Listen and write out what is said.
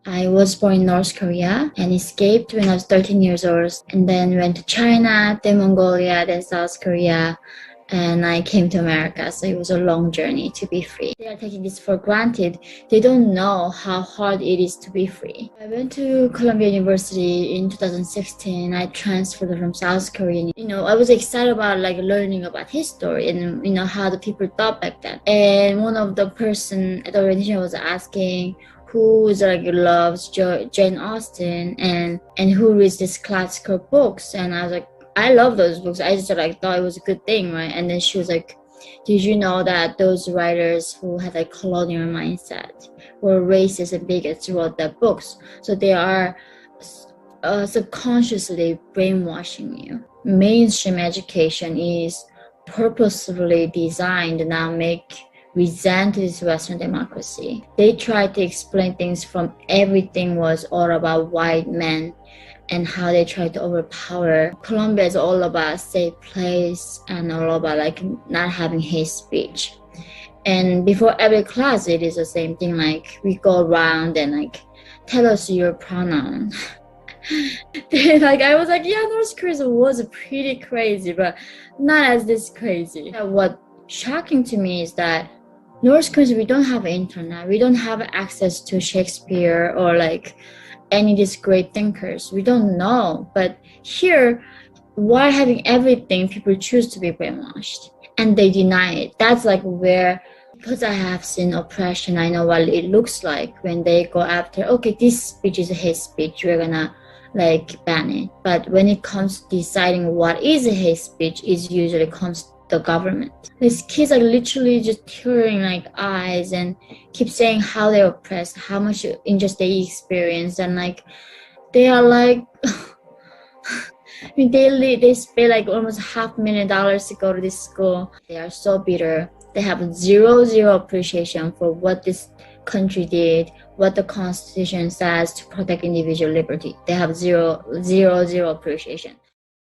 I was born in North Korea and escaped when I was 13 years old, and then went to China, then Mongolia, then South Korea, and I came to America. So it was a long journey to be free. They are taking this for granted. They don't know how hard it is to be free. I went to Columbia University in 2016. I transferred from South Korea. I was excited about learning about history and how the people thought back then. And one of the person at the orientation was asking who loves Jane Austen and who reads these classical books. And I was like, I love those books. I just thought it was a good thing, right? And then she was like, did you know that those writers who had a colonial mindset were racist and bigots wrote their books? So they are subconsciously brainwashing you. Mainstream education is purposefully designed to now make resent this Western democracy. They tried to explain things from everything was all about white men and how they tried to overpower. Colombia is all about safe place and all about not having hate speech. And before every class, it is the same thing. We go around and tell us your pronoun. I was like, yeah, North Korea was pretty crazy, but not as this crazy. What shocking to me is that North Korea, we don't have internet. We don't have access to Shakespeare or any of these great thinkers. We don't know. But here, while having everything, people choose to be brainwashed and they deny it. That's where, because I have seen oppression, I know what it looks like when they go after, okay, this speech is a hate speech, we're gonna ban it. But when it comes to deciding what is a hate speech, it usually comes the government. These kids are literally just tearing eyes and keep saying how they're oppressed, how much injustice they experience, and they are I mean, they pay almost $500,000 to go to this school. They are so bitter. They have zero appreciation for what this country did, what the Constitution says to protect individual liberty. They have zero appreciation.